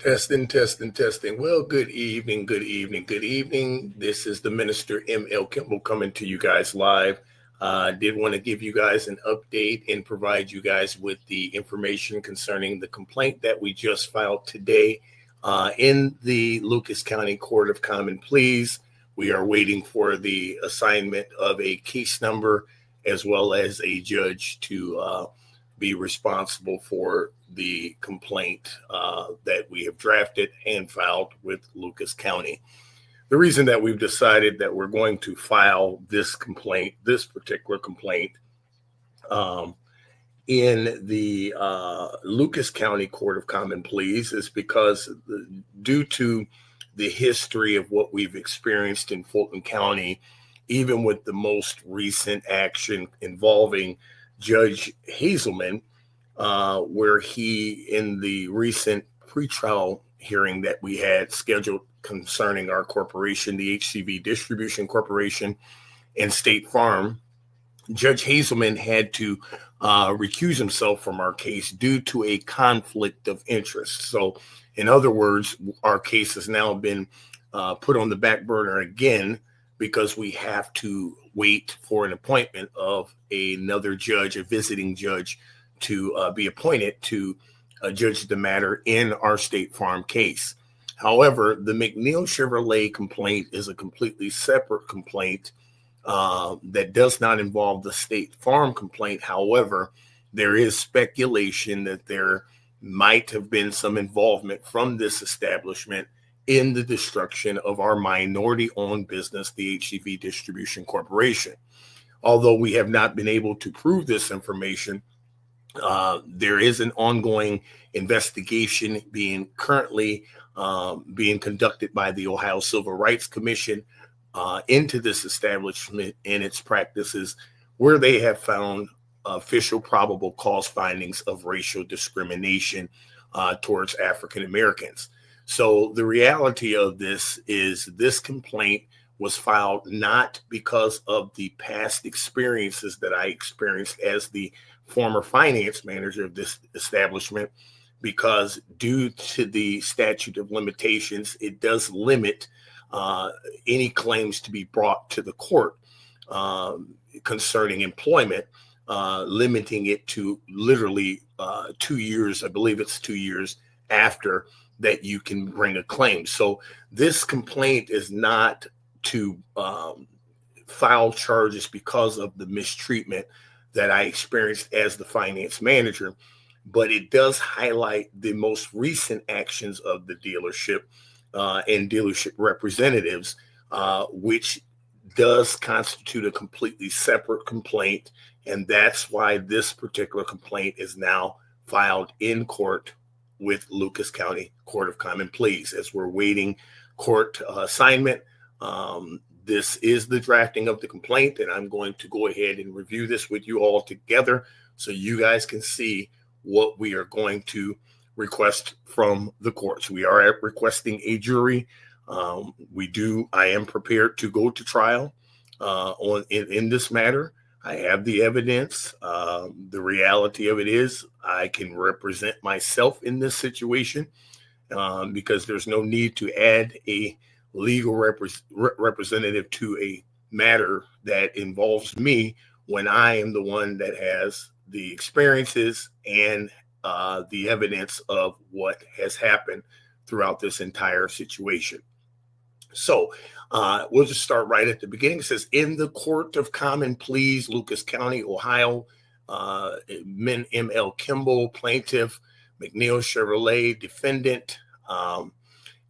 Testing, testing, testing. Well, good evening, good evening, good evening. This is the Minister M L Kimble coming to you guys live. I did want to give you guys an update and provide you guys with the information concerning the complaint that we just filed today in the Lucas County Court of Common Pleas. We are waiting for the assignment of a case number as well as a judge to be responsible for the complaint that we have drafted and filed with Lucas County. The reason that we've decided that we're going to file this complaint, this particular complaint, in the Lucas County Court of Common Pleas is because due to the history of what we've experienced in Fulton County, even with the most recent action involving Judge Hazelman, where he, in the recent pretrial hearing that we had scheduled concerning our corporation, the HCV Distribution Corporation and State Farm, Judge Hazelman had to recuse himself from our case due to a conflict of interest. So, in other words, our case has now been put on the back burner again because we have to wait for an appointment of another judge, a visiting judge, to be appointed to judge the matter in our State Farm case. However, the McNeill Chevrolet complaint is a completely separate complaint that does not involve the State Farm complaint. However, there is speculation that there might have been some involvement from this establishment in the destruction of our minority-owned business, the HCV Distribution Corporation. Although we have not been able to prove this information, there is an ongoing investigation currently being conducted by the Ohio Civil Rights Commission into this establishment and its practices, where they have found official probable cause findings of racial discrimination towards African Americans. So the reality of this is this complaint was filed not because of the past experiences that I experienced as the former finance manager of this establishment, because due to the statute of limitations, it does limit any claims to be brought to the court concerning employment, limiting it to literally 2 years. I believe it's 2 years after that you can bring a claim. So this complaint is not to file charges because of the mistreatment that I experienced as the finance manager, but it does highlight the most recent actions of the dealership and dealership representatives, which does constitute a completely separate complaint. And that's why this particular complaint is now filed in court with Lucas County Court of Common Pleas as we're waiting court assignment. This is the drafting of the complaint, and I'm going to go ahead and review this with you all together so you guys can see what we are going to request from the courts. We are requesting a jury. I am prepared to go to trial in this matter. I have the evidence. The reality of it is I can represent myself in this situation because there's no need to add a legal representative to a matter that involves me when I am the one that has the experiences and the evidence of what has happened throughout this entire situation. So we'll just start right at the beginning. It says, in the Court of Common Pleas, Lucas County, Ohio, M L Kimble, plaintiff, McNeill Chevrolet, defendant,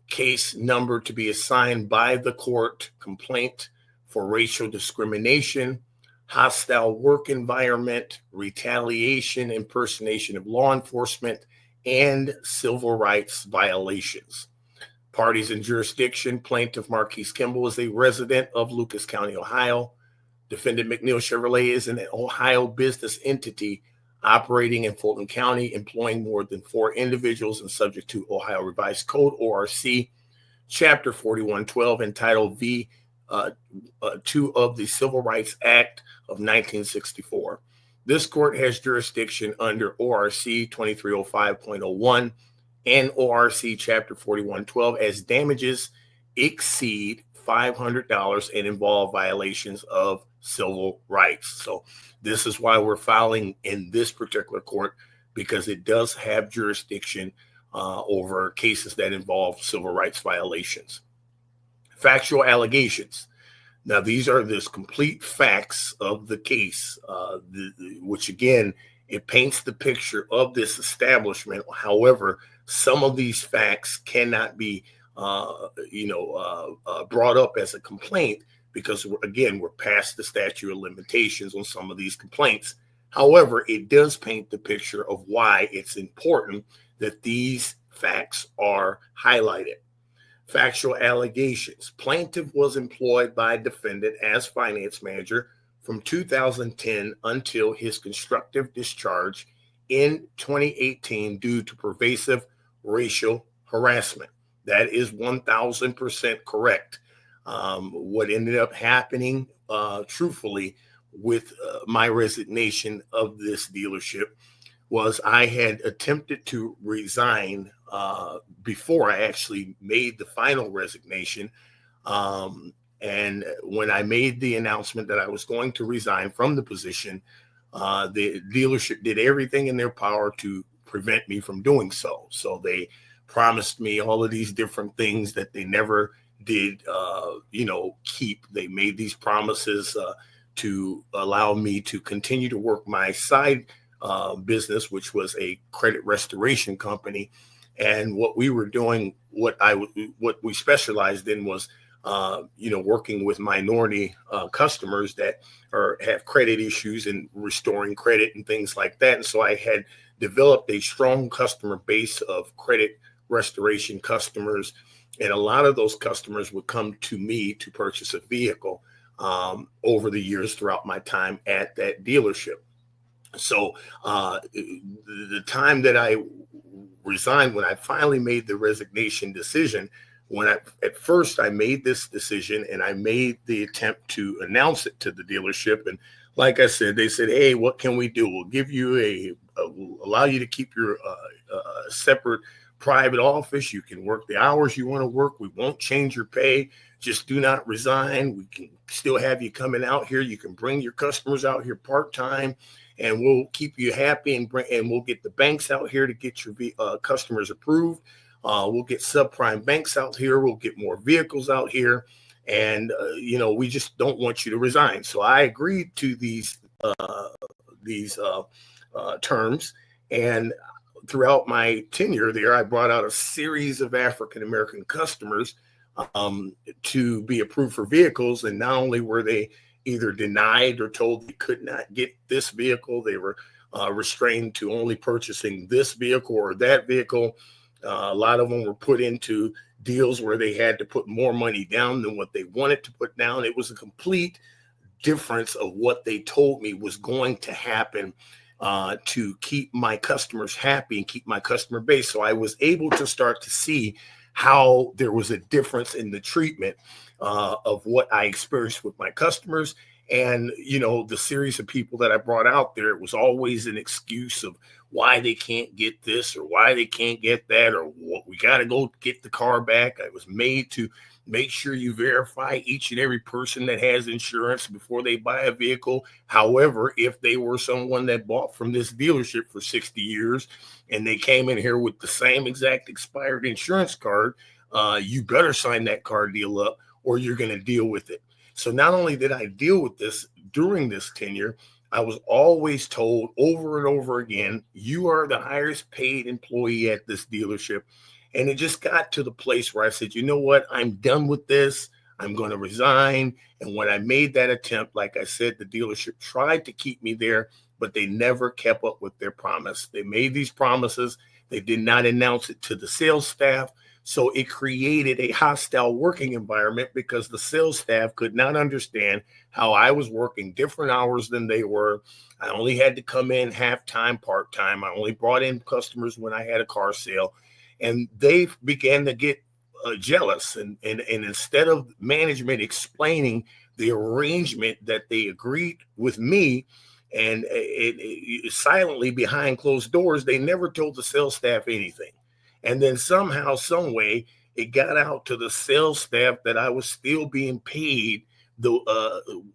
case number to be assigned by the court, complaint for racial discrimination, hostile work environment, retaliation, impersonation of law enforcement, and civil rights violations. Parties in jurisdiction: plaintiff Marquise Kimble is a resident of Lucas County, Ohio. Defendant McNeill Chevrolet is an Ohio business entity operating in Fulton County, employing more than 4 individuals and subject to Ohio Revised Code, ORC, Chapter 4112, entitled V2 of the Civil Rights Act of 1964. This court has jurisdiction under ORC 2305.01 and ORC Chapter 4112 as damages exceed $500 and involve violations of civil rights. So this is why we're filing in this particular court, because it does have jurisdiction over cases that involve civil rights violations. Factual allegations. Now, these are the complete facts of the case, which again, it paints the picture of this establishment. However, some of these facts cannot be, brought up as a complaint because, again, we're past the statute of limitations on some of these complaints. However, it does paint the picture of why it's important that these facts are highlighted. Factual allegations. Plaintiff was employed by defendant as finance manager from 2010 until his constructive discharge in 2018 due to pervasive racial harassment. That is 1,000% correct. What ended up happening, truthfully, with my resignation of this dealership was I had attempted to resign before I actually made the final resignation. And when I made the announcement that I was going to resign from the position, the dealership did everything in their power to prevent me from doing so. So they promised me all of these different things that they never did, keep. They made these promises to allow me to continue to work my side business, which was a credit restoration company. And what we were doing, what we specialized in was, working with minority customers that have credit issues and restoring credit and things like that. And so I had developed a strong customer base of credit restoration customers. And a lot of those customers would come to me to purchase a vehicle over the years throughout my time at that dealership. So the time that I resigned, when I finally made the resignation decision, at first I made this decision and I made the attempt to announce it to the dealership. And like I said, they said, hey, what can we do? We'll give you we'll allow you to keep your separate private office. You can work the hours you want to work. We won't change your pay. Just do not resign. We can still have you coming out here. You can bring your customers out here part-time, and we'll keep you happy and we'll get the banks out here to get your customers approved. We'll get subprime banks out here. We'll get more vehicles out here. And, we just don't want you to resign. So I agreed to these terms. And throughout my tenure there, I brought out a series of African-American customers to be approved for vehicles. And not only were they either denied or told they could not get this vehicle, they were restrained to only purchasing this vehicle or that vehicle. A lot of them were put into deals where they had to put more money down than what they wanted to put down. It was a complete difference of what they told me was going to happen to keep my customers happy and keep my customer base. So I was able to start to see how there was a difference in the treatment of what I experienced with my customers. And, the series of people that I brought out there, it was always an excuse of why they can't get this or why they can't get that, or what, we got to go get the car back. I was made to make sure you verify each and every person that has insurance before they buy a vehicle. However, if they were someone that bought from this dealership for 60 years and they came in here with the same exact expired insurance card, you better sign that car deal up or you're going to deal with it. So not only did I deal with this during this tenure, I was always told over and over again, you are the highest paid employee at this dealership. And it just got to the place where I said, you know what, I'm done with this. I'm going to resign. And when I made that attempt, like I said, the dealership tried to keep me there, but they never kept up with their promise. They made these promises. They did not announce it to the sales staff. So it created a hostile working environment because the sales staff could not understand how I was working different hours than they were. I only had to come in half-time, part-time. I only brought in customers when I had a car sale. And they began to get jealous. And instead of management explaining the arrangement that they agreed with me, and it silently behind closed doors, they never told the sales staff anything. And then somehow, some way, it got out to the sales staff that I was still being paid the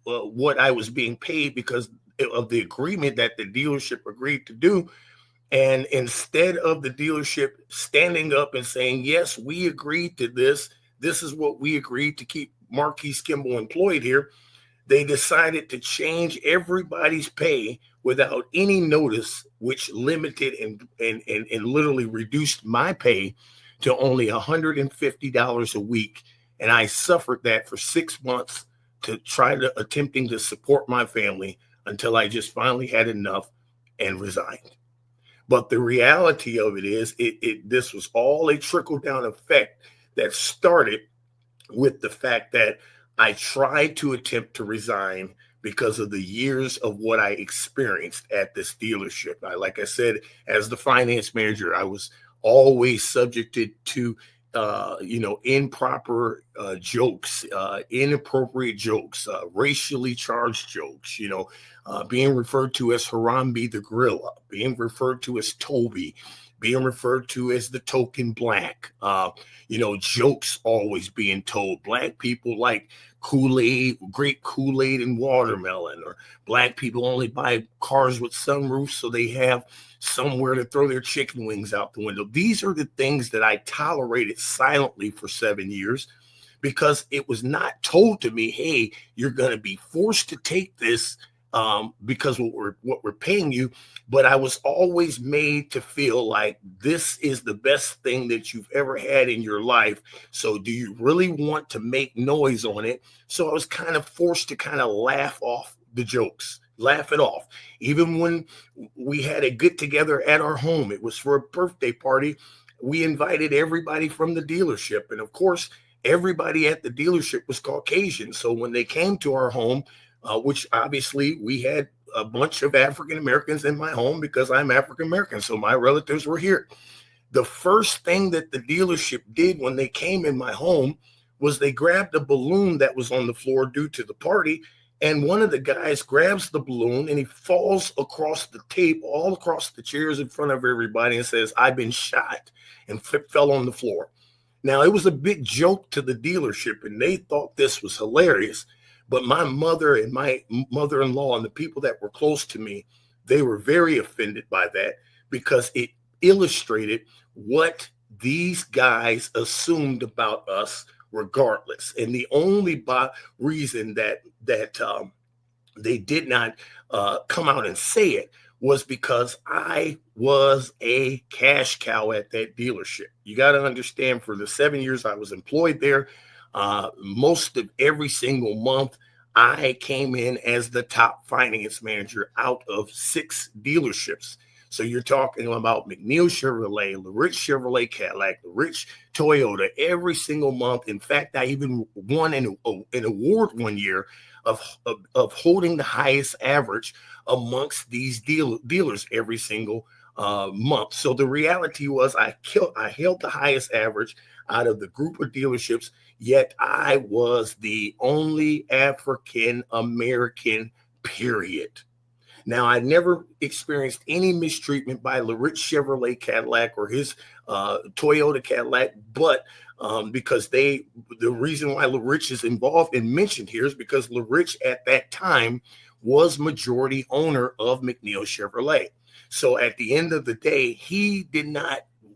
what I was being paid because of the agreement that the dealership agreed to do. And instead of the dealership standing up and saying, yes, we agreed to this, this is what we agreed to keep Marquise Kimble employed here, they decided to change everybody's pay without any notice, which limited and literally reduced my pay to only $150 a week. And I suffered that for 6 months to try to attempting to support my family until I just finally had enough and resigned. But the reality of it is this was all a trickle down effect that started with the fact that I tried to attempt to resign because of the years of what I experienced at this dealership. Like I said, as the finance manager, I was always subjected to improper jokes, inappropriate jokes, racially charged jokes, being referred to as Harambe the Gorilla, being referred to as Toby, being referred to as the token black, jokes always being told. Black people like Kool-Aid, grape Kool-Aid and watermelon, or black people only buy cars with sunroofs so they have somewhere to throw their chicken wings out the window. These are the things that I tolerated silently for 7 years because it was not told to me, hey, you're going to be forced to take this because what we're paying you. But I was always made to feel like this is the best thing that you've ever had in your life. So do you really want to make noise on it? So I was kind of forced to kind of laugh off the jokes, laugh it off. Even when we had a get together at our home, it was for a birthday party. We invited everybody from the dealership. And of course, everybody at the dealership was Caucasian. So when they came to our home, which obviously we had a bunch of African Americans in my home because I'm African American. So my relatives were here. The first thing that the dealership did when they came in my home was they grabbed a balloon that was on the floor due to the party. And one of the guys grabs the balloon and he falls across the tape, all across the chairs in front of everybody, and says, "I've been shot," and fell on the floor. Now, it was a big joke to the dealership and they thought this was hilarious. But my mother and my mother-in-law and the people that were close to me, they were very offended by that because it illustrated what these guys assumed about us regardless. And the only reason that they did not come out and say it was because I was a cash cow at that dealership. You got to understand, for the 7 years I was employed there, most of every single month, I came in as the top finance manager out of 6 dealerships. So you're talking about McNeill Chevrolet, LaRiche Chevrolet Cadillac, LaRiche Toyota, every single month. In fact, I even won an award one year of holding the highest average amongst these dealers every single month. So the reality was I held the highest average out of the group of dealerships, yet I was the only African American, period. Now, I never experienced any mistreatment by LaRiche Chevrolet Cadillac or his Toyota Cadillac, but because the reason why LaRiche is involved and mentioned here is because LaRiche at that time was majority owner of McNeill Chevrolet. So at the end of the day,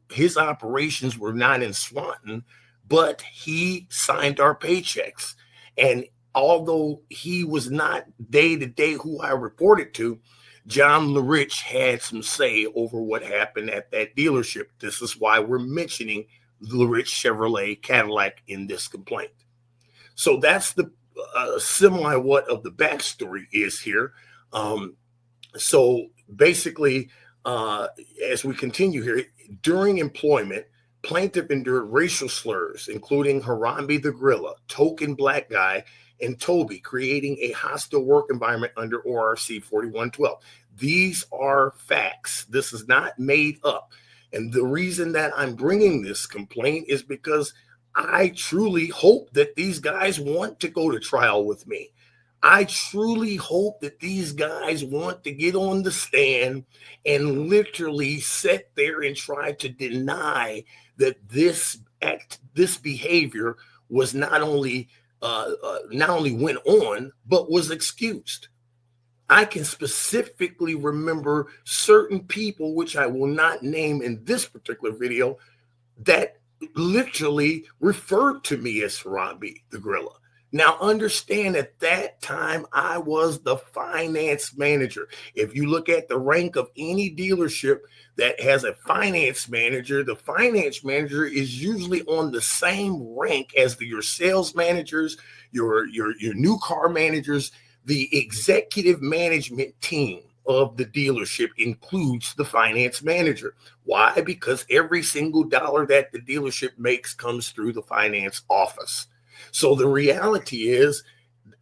his operations were not in Swanton, but he signed our paychecks. And although he was not day to day who I reported to, John LaRiche had some say over what happened at that dealership. This is why we're mentioning LaRiche Chevrolet Cadillac in this complaint. So that's the semi what of the backstory is here. So basically, as we continue here, during employment, plaintiff endured racial slurs, including Harambe the Gorilla, token black guy, and Toby, creating a hostile work environment under ORC 4112. These are facts. This is not made up. And the reason that I'm bringing this complaint is because I truly hope that these guys want to go to trial with me. I truly hope that these guys want to get on the stand and literally sit there and try to deny that this behavior was not only went on, but was excused. I can specifically remember certain people, which I will not name in this particular video, that literally referred to me as Harambe the Gorilla. Now, understand at that time, I was the finance manager. If you look at the rank of any dealership that has a finance manager, the finance manager is usually on the same rank as your sales managers, your new car managers. The executive management team of the dealership includes the finance manager. Why? Because every single dollar that the dealership makes comes through the finance office. So the reality is,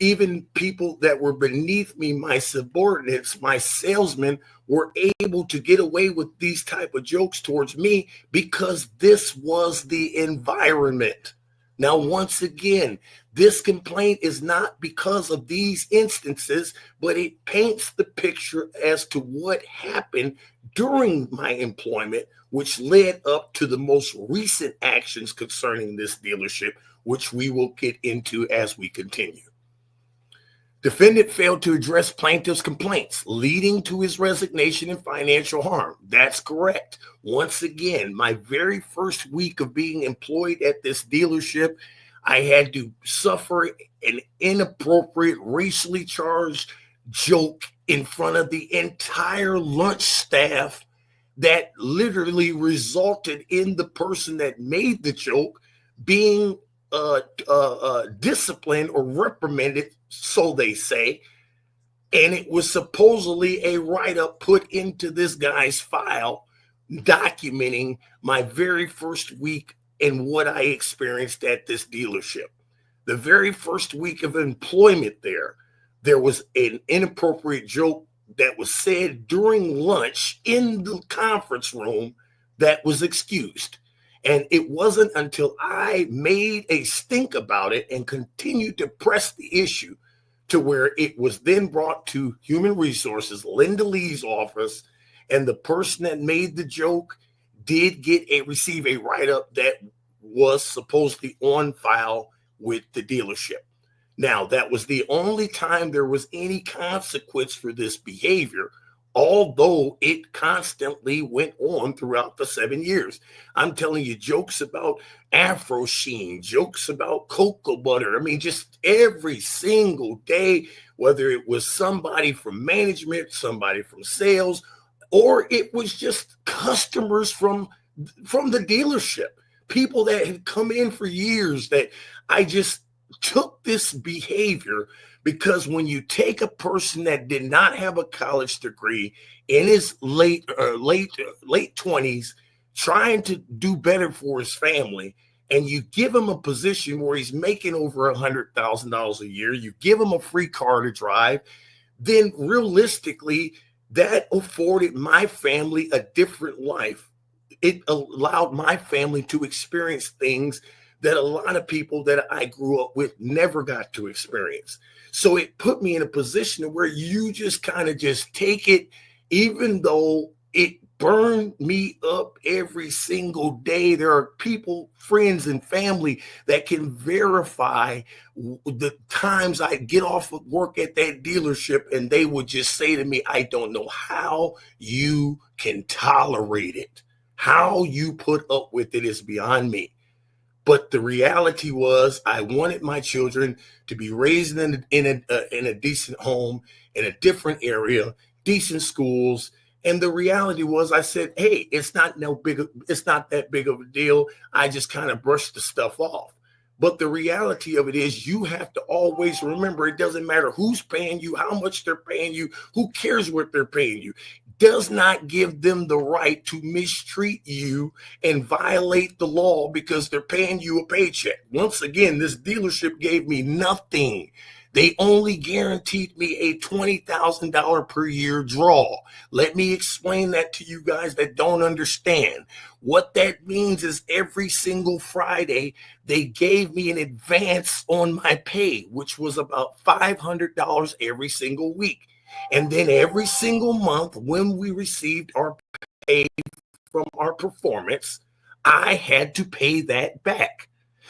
even people that were beneath me, my subordinates, my salesmen, were able to get away with these type of jokes towards me because this was the environment. Now, once again, this complaint is not because of these instances, but it paints the picture as to what happened during my employment, which led up to the most recent actions concerning this dealership, which we will get into as we continue. Defendant failed to address plaintiff's complaints, leading to his resignation and financial harm. That's correct. Once again, my very first week of being employed at this dealership, I had to suffer an inappropriate, racially charged joke in front of the entire lunch staff that literally resulted in the person that made the joke being disciplined or reprimanded, so they say. And it was supposedly a write-up put into this guy's file documenting my very first week and what I experienced at this dealership. The very first week of employment there was an inappropriate joke that was said during lunch in the conference room that was excused. And it wasn't until I made a stink about it and continued to press the issue to where it was then brought to Human Resources, Linda Lee's office, and the person that made the joke did receive a write-up that was supposedly on file with the dealership. Now, that was the only time there was any consequence for this behavior, although it constantly went on throughout the 7 years. I'm telling you, jokes about Afro Sheen, jokes about cocoa butter. I mean, just every single day, whether it was somebody from management, somebody from sales, or it was just customers from the dealership, people that had come in for years, that I just took this behavior. Because when you take a person that did not have a college degree in his late 20s, trying to do better for his family, and you give him a position where he's making over $100,000 a year, you give him a free car to drive, then realistically, that afforded my family a different life. It allowed my family to experience things that a lot of people that I grew up with never got to experience. So it put me in a position where you just kind of just take it, even though it burned me up every single day. There are people, friends and family that can verify the times I get off of work at that dealership and they would just say to me, I don't know how you can tolerate it. How you put up with it is beyond me. But the reality was, I wanted my children to be raised in a decent home, in a different area, decent schools. And the reality was, I said, hey, it's not that big of a deal. I just kind of brushed the stuff off. But the reality of it is, you have to always remember, it doesn't matter who's paying you, how much they're paying you, who cares what they're paying you. Does not give them the right to mistreat you and violate the law because they're paying you a paycheck. Once again, this dealership gave me nothing. They only guaranteed me a $20,000 per year draw. Let me explain that to you guys that don't understand. What that means is every single Friday, they gave me an advance on my pay, which was about $500 every single week. And then every single month, when we received our pay from our performance, I had to pay that back.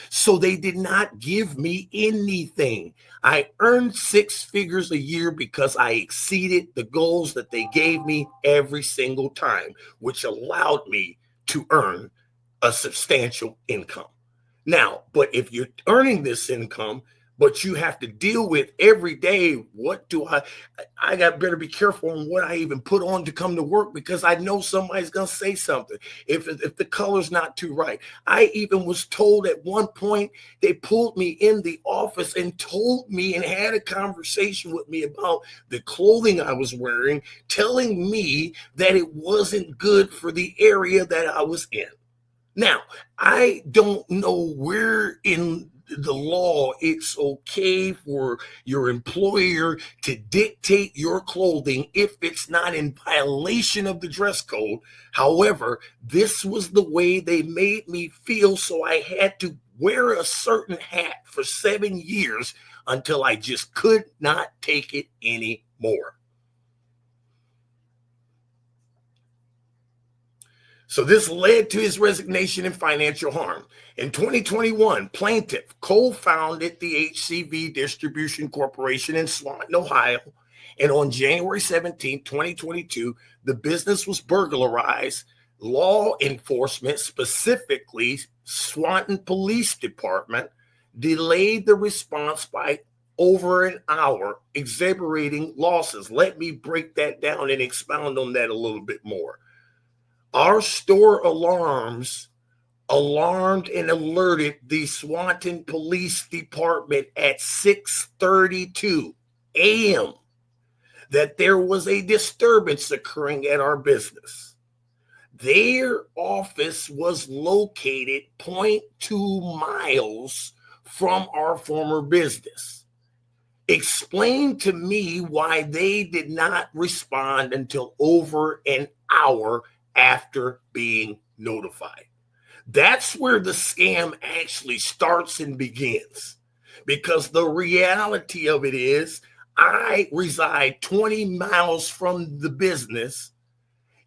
So they did not give me anything. I earned six figures a year because I exceeded the goals that they gave me every single time, which allowed me to earn a substantial income. Now, but if you're earning this income, but you have to deal with every day, what do I got better be careful on what I even put on to come to work, because I know somebody's going to say something if the color's not too right. I even was told at one point, they pulled me in the office and told me and had a conversation with me about the clothing I was wearing, telling me that it wasn't good for the area that I was in. Now, I don't know where in the law it's okay for your employer to dictate your clothing if it's not in violation of the dress code. However, this was the way they made me feel, so I had to wear a certain hat for 7 years until I just could not take it anymore. So this led to his resignation and financial harm. In 2021, plaintiff co-founded the HCV Distribution Corporation in Swanton, Ohio. And on January 17, 2022, the business was burglarized. Law enforcement, specifically Swanton Police Department, delayed the response by over an hour, exacerbating losses. Let me break that down and expound on that a little bit more. Our store alarms alarmed and alerted the Swanton Police Department at 6:32 a.m. that there was a disturbance occurring at our business. Their office was located 0.2 miles from our former business. Explain to me why they did not respond until over an hour after being notified. That's where the scam actually starts and begins, because the reality of it is I reside 20 miles from the business,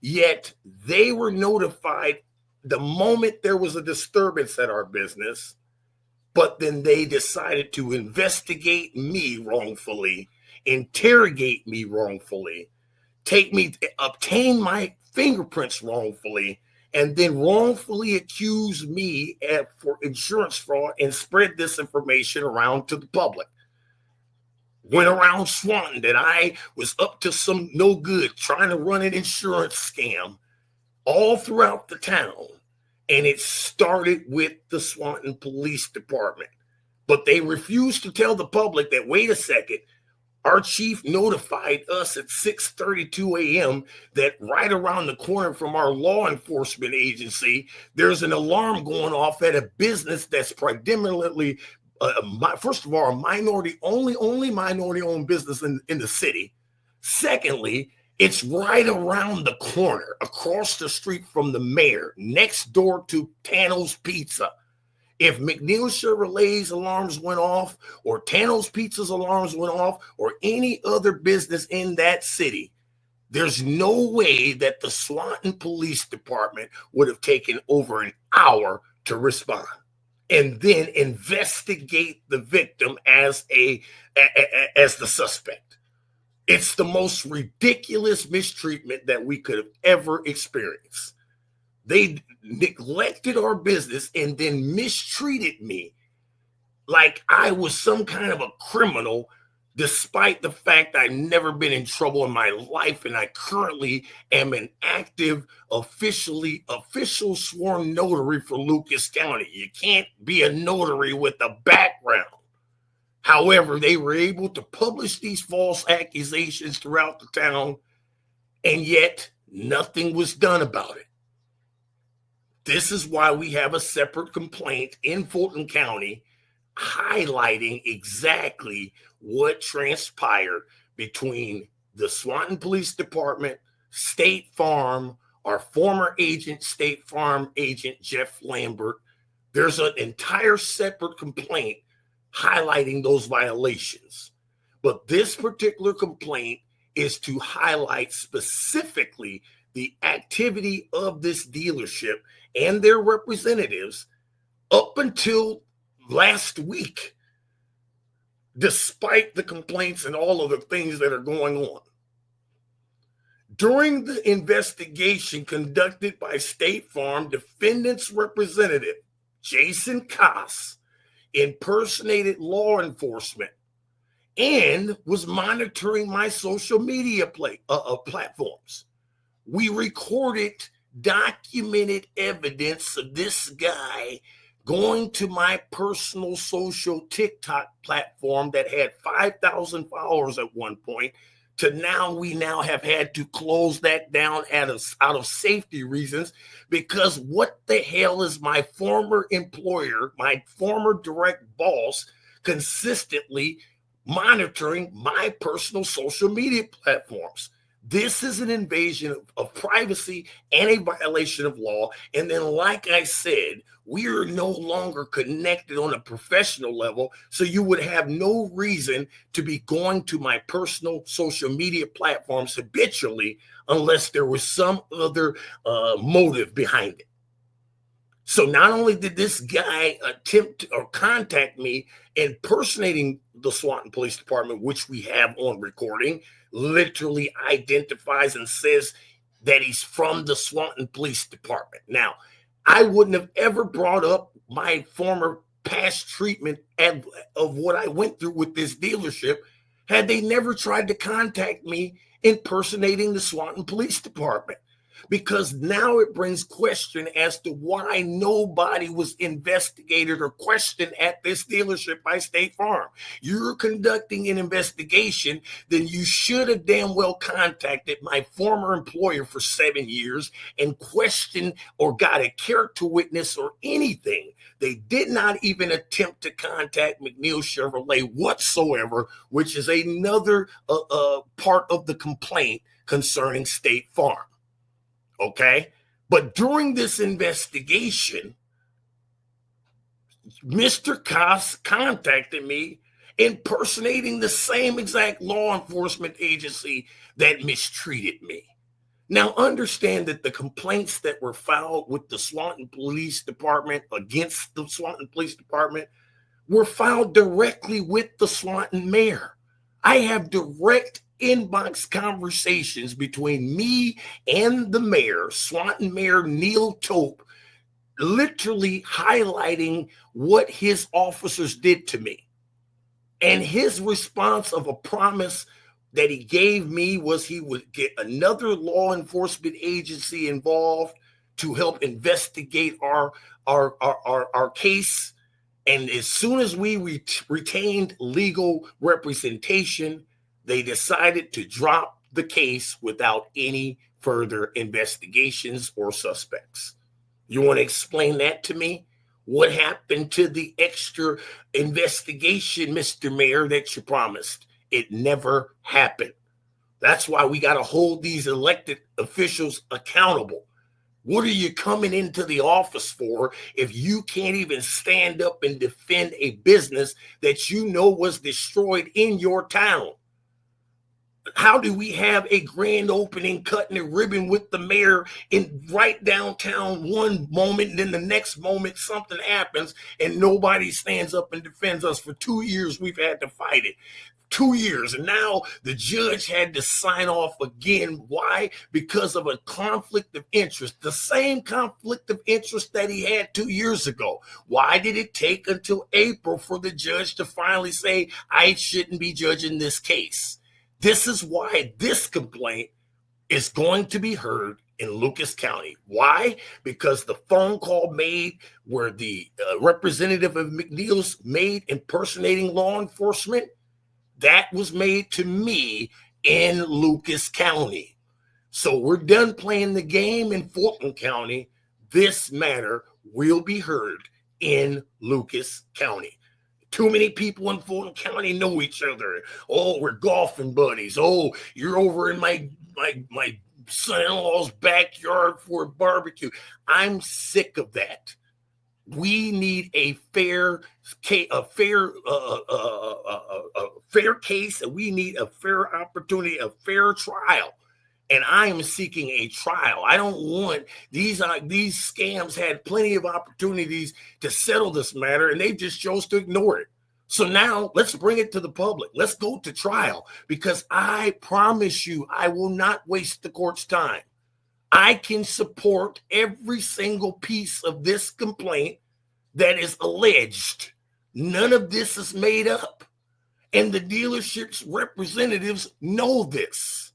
yet they were notified the moment there was a disturbance at our business, but then they decided to investigate me wrongfully, interrogate me wrongfully, obtain my fingerprints wrongfully, and then wrongfully accuse me for insurance fraud and spread this information around to the public. Went around Swanton that I was up to some no good trying to run an insurance scam all throughout the town. And it started with the Swanton Police Department. But they refused to tell the public that, wait a second, our chief notified us at 6:32 a.m. that right around the corner from our law enforcement agency, there's an alarm going off at a business that's predominantly, first of all, a only minority-owned business in the city. Secondly, it's right around the corner, across the street from the mayor, next door to Tano's Pizza. If McNeill Chevrolet's alarms went off, or Tano's Pizza's alarms went off, or any other business in that city, there's no way that the Swanton Police Department would have taken over an hour to respond and then investigate the victim as the suspect. It's the most ridiculous mistreatment that we could have ever experienced. They neglected our business and then mistreated me like I was some kind of a criminal, despite the fact I've never been in trouble in my life, and I currently am an active, official sworn notary for Lucas County. You can't be a notary with a background. However, they were able to publish these false accusations throughout the town, and yet nothing was done about it. This is why we have a separate complaint in Fulton County highlighting exactly what transpired between the Swanton Police Department, State Farm, our former agent, State Farm agent Jeff Lambert. There's an entire separate complaint highlighting those violations. But this particular complaint is to highlight specifically the activity of this dealership and their representatives up until last week, despite the complaints and all of the things that are going on. During the investigation conducted by State Farm, defendant's representative, Jason Koss, impersonated law enforcement and was monitoring my social media platforms. We recorded documented evidence of this guy going to my personal social TikTok platform that had 5,000 followers at one point to we now have had to close that down out of safety reasons, because what the hell is my former employer, my former direct boss, consistently monitoring my personal social media platforms? This is an invasion of privacy and a violation of law. And then, like I said, we are no longer connected on a professional level. So you would have no reason to be going to my personal social media platforms habitually unless there was some other motive behind it. So not only did this guy attempt or contact me impersonating the Swanton Police Department, which we have on recording, literally identifies and says that he's from the Swanton Police Department. Now, I wouldn't have ever brought up my former past treatment of what I went through with this dealership had they never tried to contact me impersonating the Swanton Police Department. Because now it brings question as to why nobody was investigated or questioned at this dealership by State Farm. You're conducting an investigation, then you should have damn well contacted my former employer for 7 years and questioned or got a character witness or anything. They did not even attempt to contact McNeill Chevrolet whatsoever, which is another part of the complaint concerning State Farm. Okay, but during this investigation, Mr. Koss contacted me impersonating the same exact law enforcement agency that mistreated me. Now, understand that the complaints that were filed with the Swanton Police Department against the Swanton Police Department were filed directly with the Swanton mayor. I have direct inbox conversations between me and the mayor, Swanton Mayor Neil Tope, literally highlighting what his officers did to me. And his response of a promise that he gave me was he would get another law enforcement agency involved to help investigate our case. And as soon as we retained legal representation, they decided to drop the case without any further investigations or suspects. You want to explain that to me? What happened to the extra investigation, Mr. Mayor, that you promised? It never happened. That's why we got to hold these elected officials accountable. What are you coming into the office for if you can't even stand up and defend a business that you know was destroyed in your town? How do we have a grand opening, cutting a ribbon with the mayor in right downtown one moment, and then the next moment something happens and nobody stands up and defends us? For 2 years, we've had to fight it. 2 years. And now the judge had to sign off again. Why? Because of a conflict of interest, the same conflict of interest that he had 2 years ago. Why did it take until April for the judge to finally say, I shouldn't be judging this case? This is why this complaint is going to be heard in Lucas County. Why? Because the phone call made where the representative of McNeill's made impersonating law enforcement, that was made to me in Lucas County. So we're done playing the game in Fulton County. This matter will be heard in Lucas County. Too many people in Fulton County know each other. Oh, we're golfing buddies. Oh, you're over in my son-in-law's backyard for a barbecue. I'm sick of that. We need a fair case, and we need a fair opportunity, a fair trial. And I am seeking a trial. I don't want these scams had plenty of opportunities to settle this matter, and they just chose to ignore it. So now let's bring it to the public. Let's go to trial, because I promise you, I will not waste the court's time. I can support every single piece of this complaint that is alleged. None of this is made up. And the dealership's representatives know this.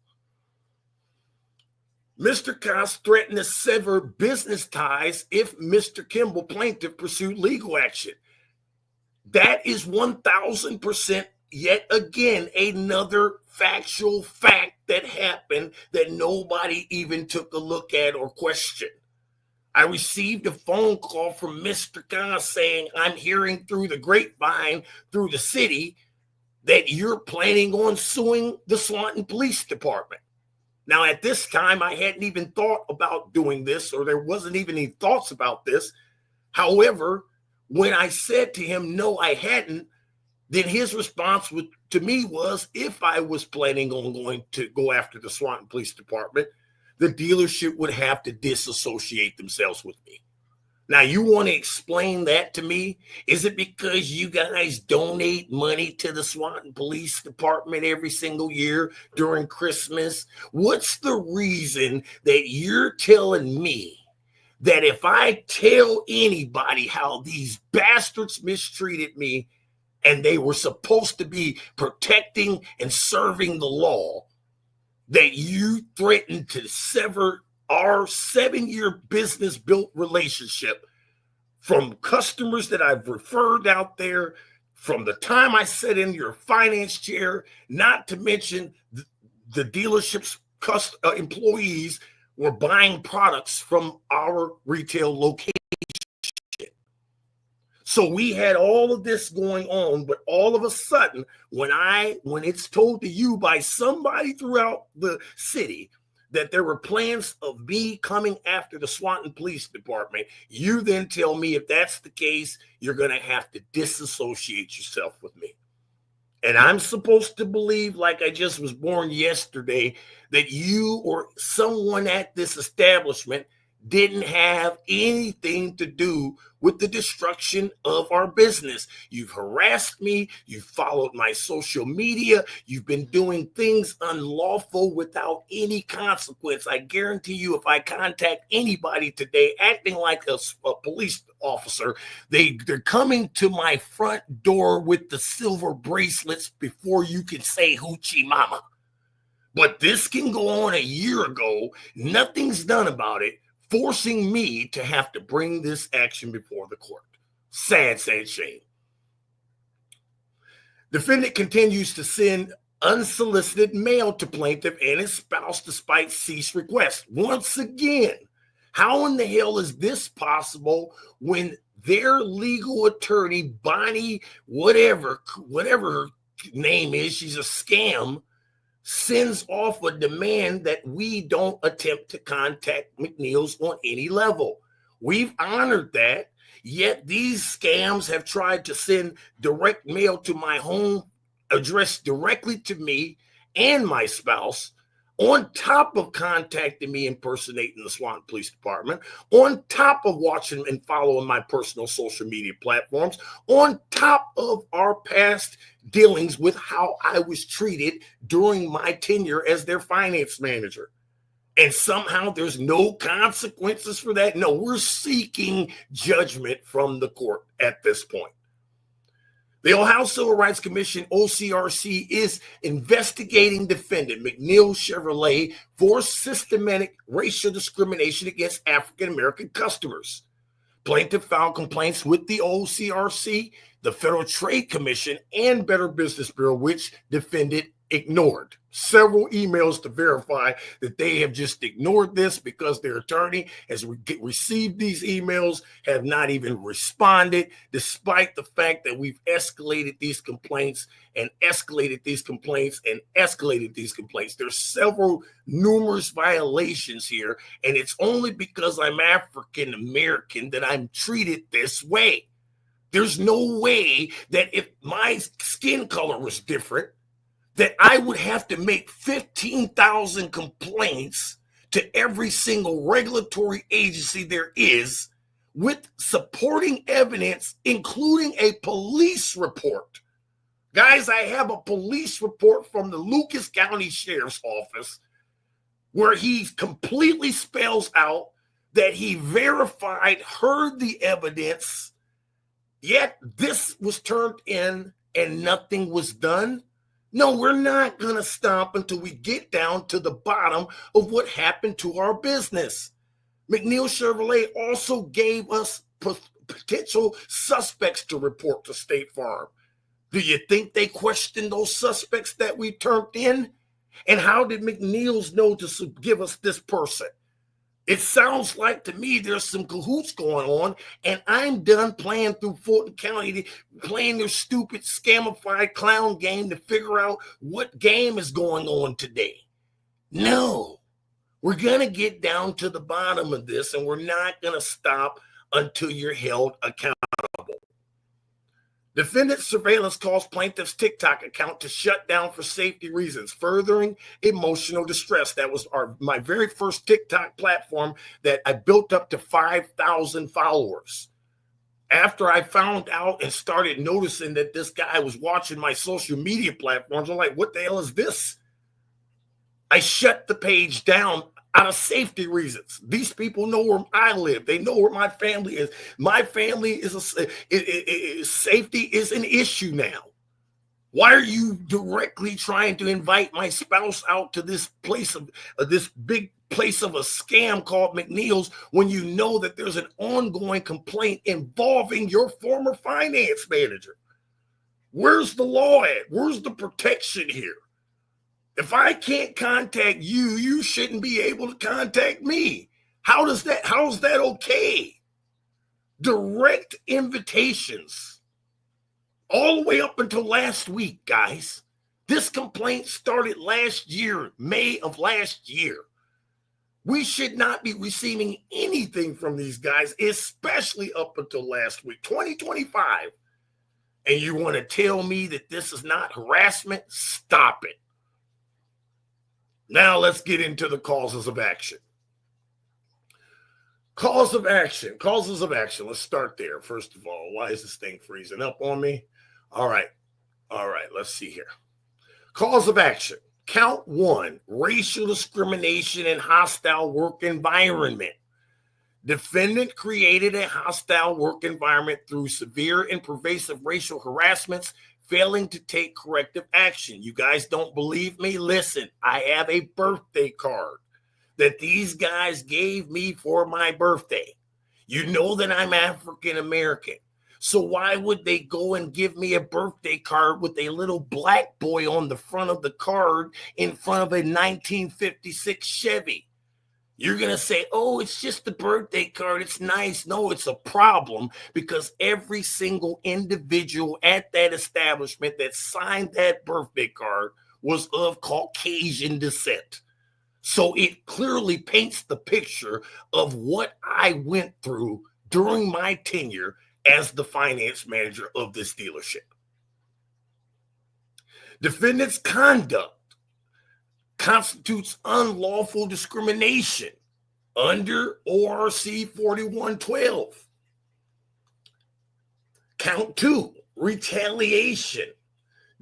Mr. Koss threatened to sever business ties if Mr. Kimble plaintiff pursued legal action. That is 1,000% yet again another factual fact that happened that nobody even took a look at or questioned. I received a phone call from Mr. Koss saying, I'm hearing through the grapevine, through the city, that you're planning on suing the Swanton Police Department. Now, at this time, I hadn't even thought about doing this, or there wasn't even any thoughts about this. However, when I said to him, no, I hadn't, then his response to me was, if I was planning on going to go after the Swanton Police Department, the dealership would have to disassociate themselves with me. Now, you want to explain that to me? Is it because you guys donate money to the Swanton Police Department every single year during Christmas? What's the reason that you're telling me that if I tell anybody how these bastards mistreated me and they were supposed to be protecting and serving the law, that you threatened to sever our 7-year business built relationship from customers that I've referred out there from the time I sat in your finance chair, not to mention the dealership's employees were buying products from our retail location. So we had all of this going on, but all of a sudden, when it's told to you by somebody throughout the city that there were plans of me coming after the Swanton Police Department, you then tell me if that's the case, you're going to have to disassociate yourself with me. And I'm supposed to believe, like I just was born yesterday, that you or someone at this establishment didn't have anything to do with the destruction of our business. You've harassed me. You've followed my social media. You've been doing things unlawful without any consequence. I guarantee you, if I contact anybody today acting like a police officer, they're coming to my front door with the silver bracelets before you can say hoochie mama. But this can go on a year ago. Nothing's done about it, forcing me to have to bring this action before the court. Sad, sad shame. Defendant continues to send unsolicited mail to plaintiff and his spouse despite cease requests. Once again, how in the hell is this possible when their legal attorney, Bonnie, whatever her name is, she's a scam, sends off a demand that we don't attempt to contact McNeill's on any level? We've honored that, yet these scams have tried to send direct mail to my home addressed directly to me and my spouse, on top of contacting me impersonating the Swanton Police Department, on top of watching and following my personal social media platforms, on top of our past dealings with how I was treated during my tenure as their finance manager. And somehow there's no consequences for that. No, we're seeking judgment from the court at this point. The Ohio Civil Rights Commission, OCRC, is investigating defendant McNeill Chevrolet for systematic racial discrimination against African American customers. Plaintiff filed complaints with the OCRC the Federal Trade Commission, and Better Business Bureau, which defendant ignored. Several emails to verify that they have just ignored this because their attorney has received these emails, have not even responded, despite the fact that we've escalated these complaints and escalated these complaints and escalated these complaints. There's several numerous violations here, and it's only because I'm African American that I'm treated this way. There's no way that if my skin color was different, that I would have to make 15,000 complaints to every single regulatory agency there is with supporting evidence, including a police report. Guys, I have a police report from the Lucas County Sheriff's Office where he completely spells out that he verified, heard the evidence, yet this was turned in and nothing was done. No, we're not going to stop until we get down to the bottom of what happened to our business. McNeill Chevrolet also gave us potential suspects to report to State Farm. Do you think they questioned those suspects that we turned in? And how did McNeill's know to give us this person? It sounds like to me there's some cahoots going on, and I'm done playing through Fulton County, playing their stupid scamified clown game to figure out what game is going on today. No, we're going to get down to the bottom of this, and we're not going to stop until you're held accountable. Defendant surveillance caused plaintiff's TikTok account to shut down for safety reasons, furthering emotional distress. That was my very first TikTok platform that I built up to 5,000 followers. After I found out and started noticing that this guy was watching my social media platforms, I'm like, what the hell is this? I shut the page down out of safety reasons. These people know where I live. They know where my family is. My family is safety is an issue now. Why are you directly trying to invite my spouse out to this place of this big place of a scam called McNeill's when you know that there's an ongoing complaint involving your former finance manager? Where's the law at? Where's the protection here? If I can't contact you, you shouldn't be able to contact me. How is that okay? Direct invitations all the way up until last week, guys. This complaint started last year, May of last year. We should not be receiving anything from these guys, especially up until last week, 2025. And you want to tell me that this is not harassment? Stop it. Now let's get into the causes of action. Causes of action. Let's start there. First of all, why is this thing freezing up on me? All right. Let's see here. Cause of action. Count 1, racial discrimination and hostile work environment. Defendant created a hostile work environment through severe and pervasive racial harassments, failing to take corrective action. You guys don't believe me? Listen, I have a birthday card that these guys gave me for my birthday. You know that I'm African American. So why would they go and give me a birthday card with a little black boy on the front of the card in front of a 1956 Chevy? You're going to say, oh, it's just a birthday card. It's nice. No, it's a problem because every single individual at that establishment that signed that birthday card was of Caucasian descent. So it clearly paints the picture of what I went through during my tenure as the finance manager of this dealership. Defendant's conduct constitutes unlawful discrimination under ORC 4112. Count 2, retaliation.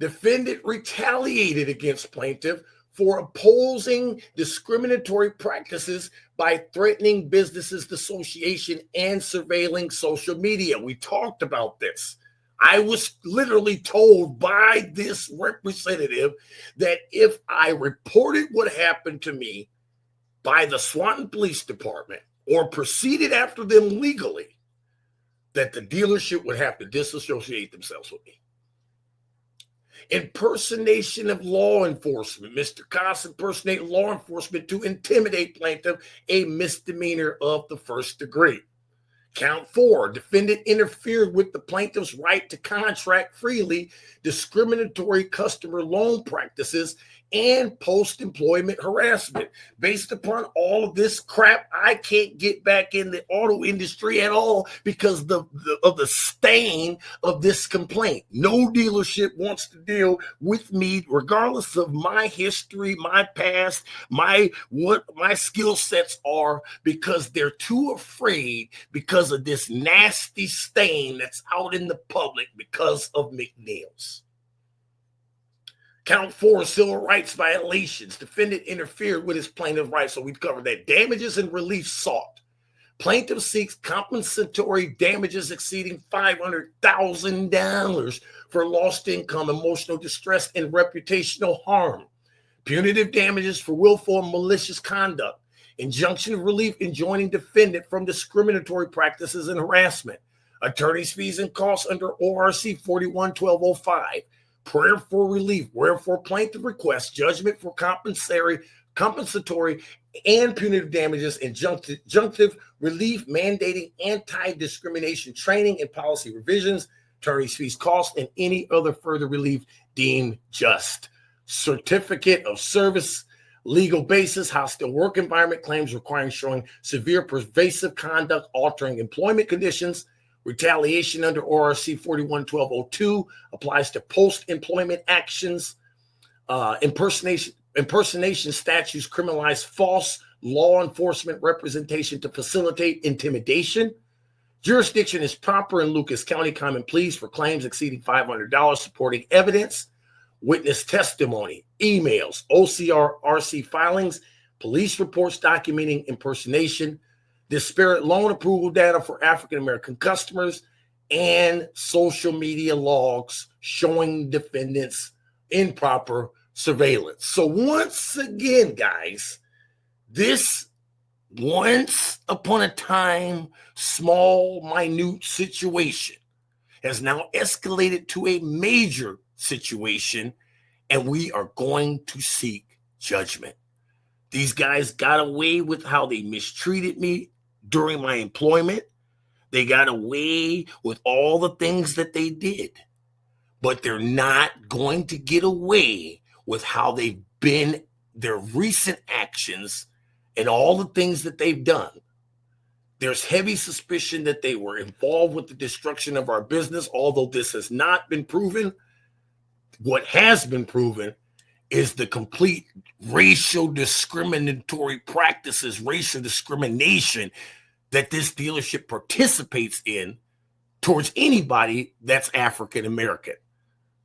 Defendant retaliated against plaintiff for opposing discriminatory practices by threatening businesses' association and surveilling social media. We talked about this. I was literally told by this representative that if I reported what happened to me by the Swanton Police Department or proceeded after them legally, that the dealership would have to disassociate themselves with me. Impersonation of law enforcement. Mr. Koss impersonated law enforcement to intimidate plaintiff, a misdemeanor of the first degree. Count 4, defendant interfered with the plaintiff's right to contract freely, discriminatory customer loan practices, and post-employment harassment. Based upon all of this crap, I can't get back in the auto industry at all because of the stain of this complaint. No dealership wants to deal with me, regardless of my history, my past, what my skill sets are, because they're too afraid because of this nasty stain that's out in the public because of McNeill's. Count 4, civil rights violations. Defendant interfered with his plaintiff's rights. So we've covered that. Damages and relief sought. Plaintiff seeks compensatory damages exceeding $500,000 for lost income, emotional distress, and reputational harm. Punitive damages for willful and malicious conduct. Injunction of relief enjoining defendant from discriminatory practices and harassment. Attorney's fees and costs under ORC 41-1205. Prayer for relief, wherefore plaintiff requests judgment for compensatory and punitive damages, injunctive relief mandating anti-discrimination training and policy revisions, attorney's fees, costs, and any other further relief deemed just. Certificate of service, legal basis, hostile work environment claims requiring showing severe pervasive conduct altering employment conditions. Retaliation under ORC 41-1202 applies to post-employment actions. Impersonation statutes criminalize false law enforcement representation to facilitate intimidation. Jurisdiction is proper in Lucas County. Common pleas for claims exceeding $500, supporting evidence, witness testimony, emails, OCR/RC filings, police reports documenting impersonation, disparate loan approval data for African-American customers, and social media logs showing defendants improper surveillance. So once again, guys, this once upon a time, small, minute situation has now escalated to a major situation, and we are going to seek judgment. These guys got away with how they mistreated me during my employment. They got away with all the things that they did, but they're not going to get away with how they've been, their recent actions and all the things that they've done. There's heavy suspicion that they were involved with the destruction of our business, although this has not been proven. What has been proven is the complete racial discriminatory practices, racial discrimination that this dealership participates in towards anybody that's African American.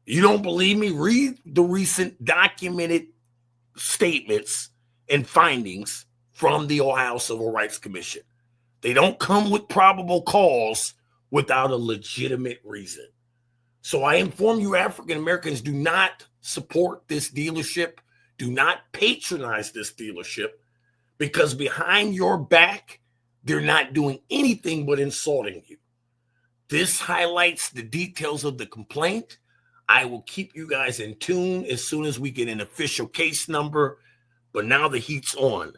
You don't believe me? Read the recent documented statements and findings from the Ohio Civil Rights Commission. They don't come with probable cause without a legitimate reason. So I inform you, African Americans, do not support this dealership. Do not patronize this dealership, because behind your back, they're not doing anything but insulting you. This highlights the details of the complaint. I will keep you guys in tune as soon as we get an official case number. But now the heat's on.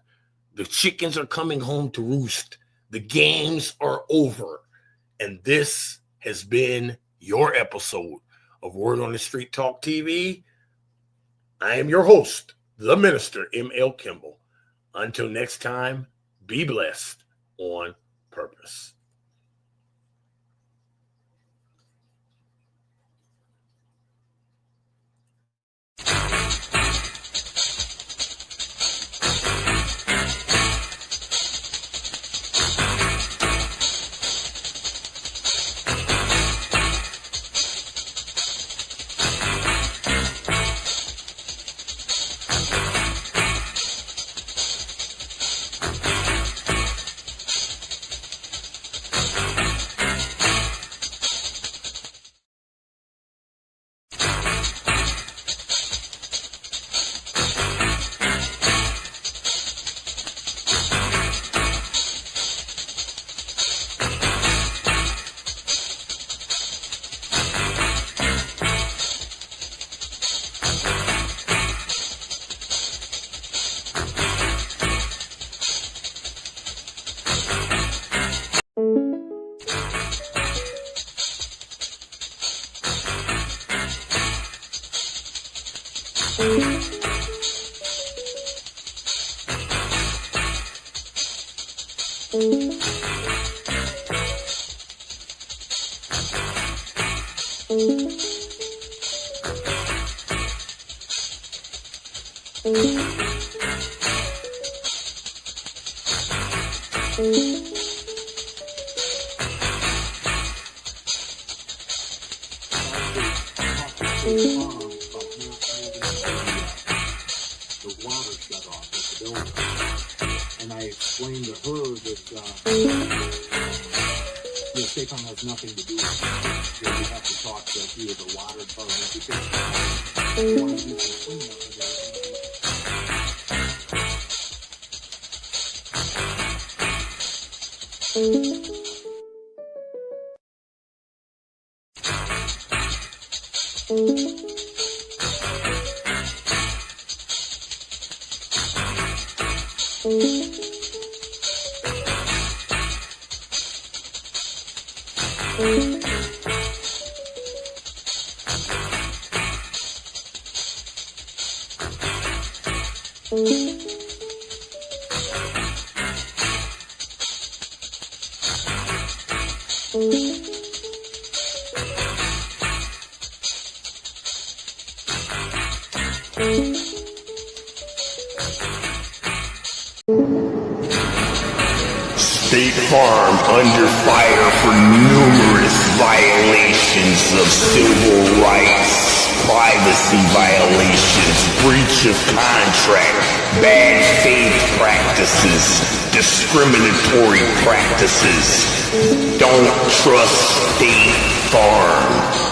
The chickens are coming home to roost. The games are over. And this has been your episode of Word on the Street Talk TV. I am your host, the Minister, M L Kimble. Until next time, be blessed on purpose. The water shut off at the building, and I explained to her that the state farm has nothing to do with it. You have to talk to either the water department because they want to do some State Farm under fire for numerous violations of civil rights, privacy violations, breach of contract, bad faith practices, discriminatory practices. Don't trust State Farm.